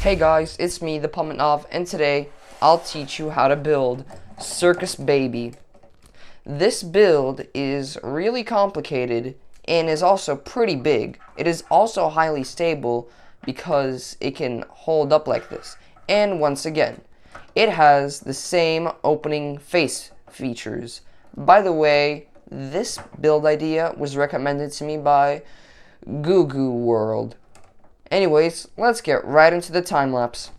Hey guys, it's me, the Pometnov, and today I'll teach you how to build Circus Baby. This build is really complicated and is also pretty big. It is also highly stable because it can hold up like this. And once again, it has the same opening face features. By the way, this build idea was recommended to me by Goo Goo World. Anyways, let's get right into the time lapse.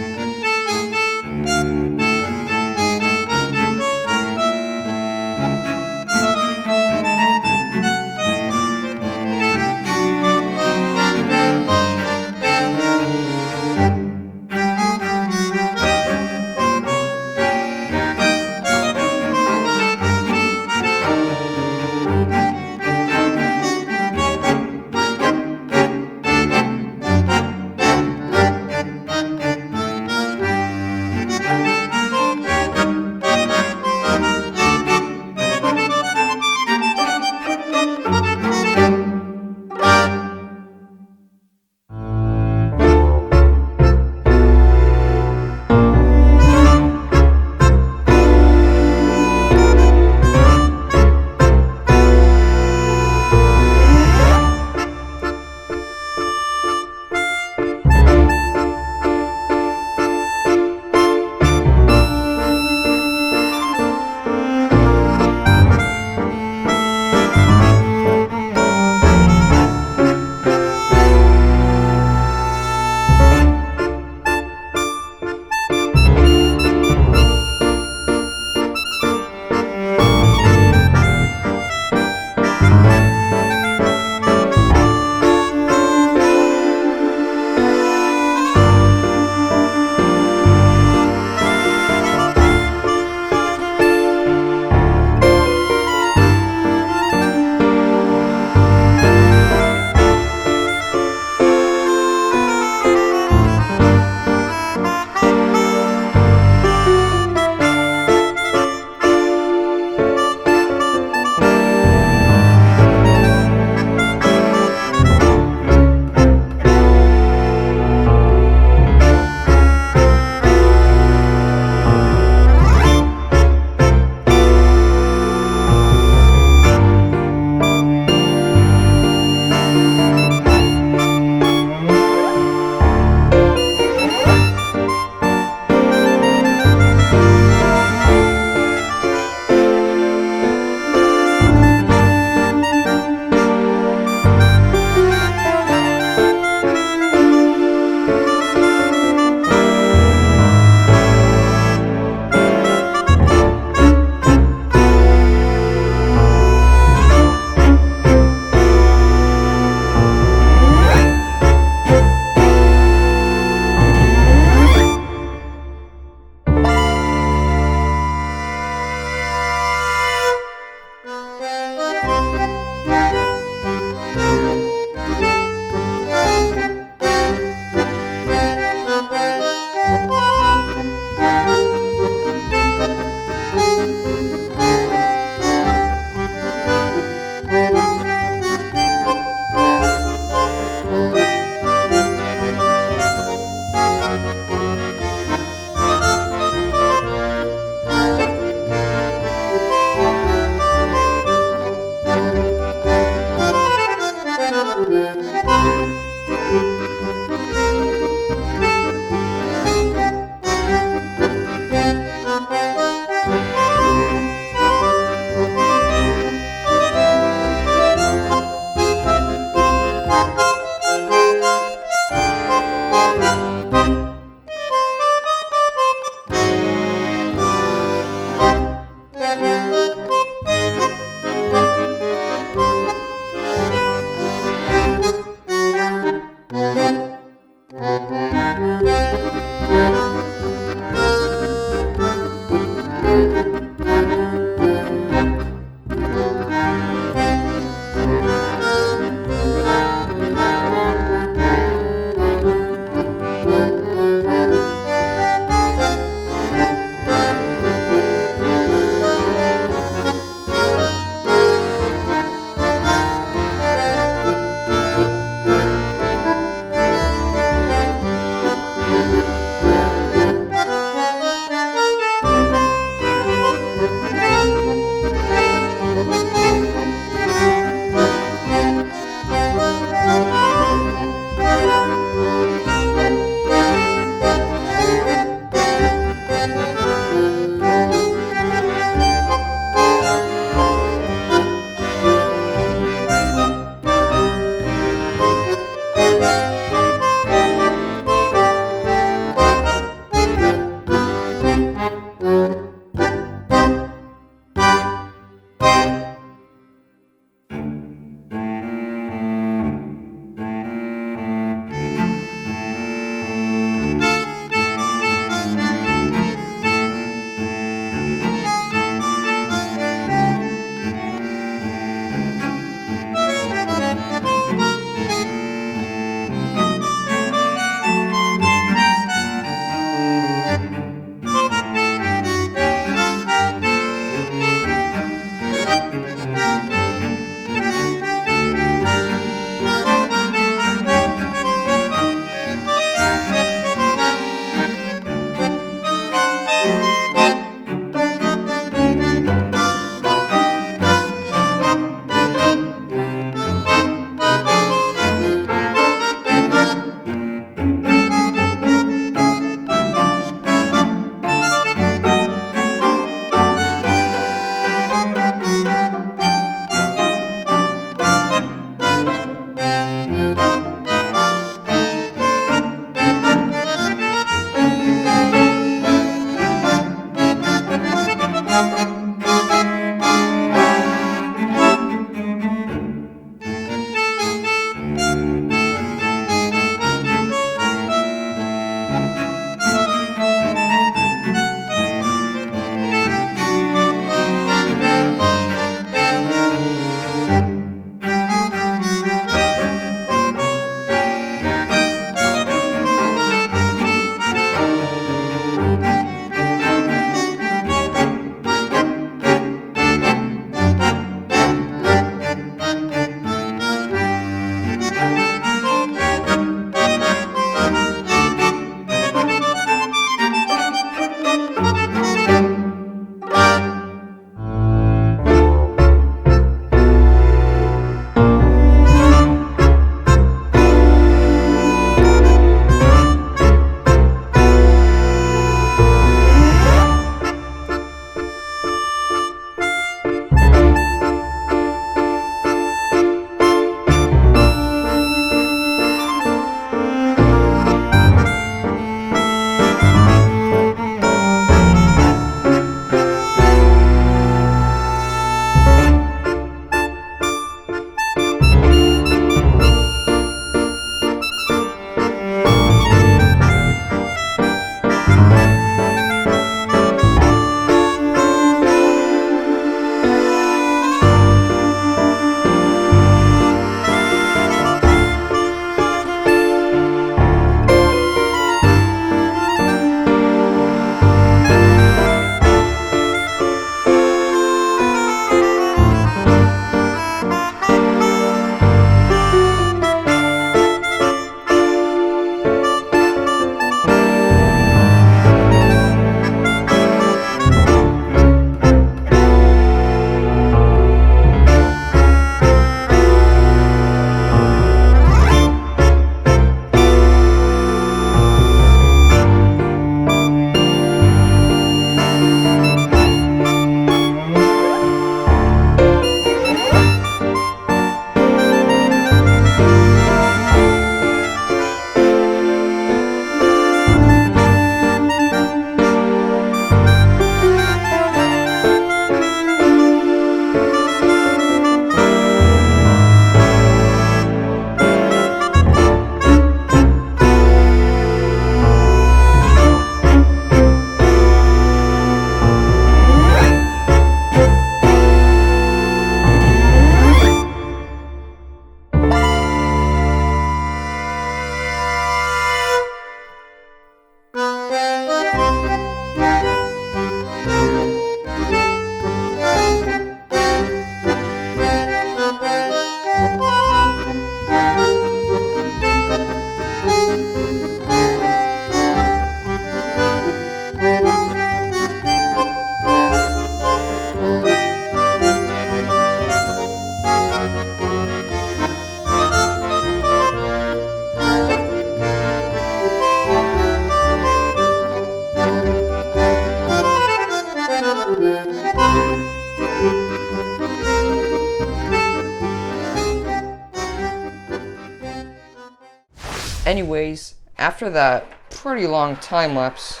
Anyways, after that pretty long time lapse,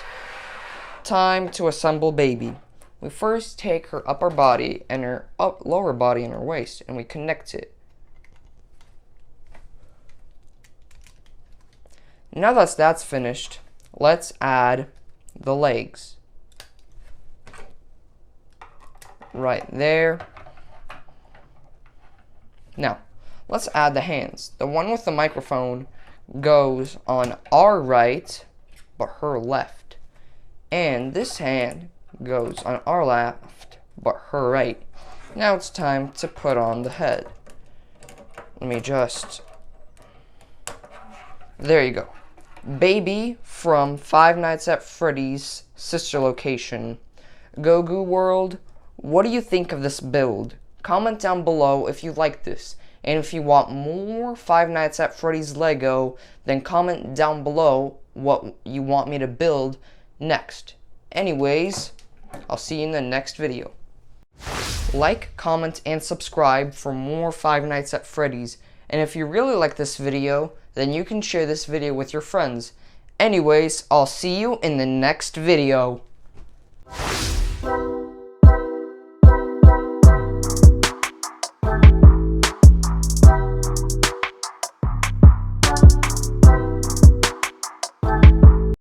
time to assemble baby. We first take her upper body and her lower body and her waist, and we connect it. Now that that's finished, let's add the legs. Right there. Now, let's add the hands. The one with the microphone goes on our right, but her left. And this hand goes on our left, but her right. Now it's time to put on the head. Let me just... There you go. Baby from Five Nights at Freddy's sister location. Go World, what do you think of this build? Comment down below if you like this. And if you want more Five Nights at Freddy's Lego, then comment down below what you want me to build next. Anyways, I'll see you in the next video. Like, comment, and subscribe for more Five Nights at Freddy's. And if you really like this video, then you can share this video with your friends. Anyways, I'll see you in the next video.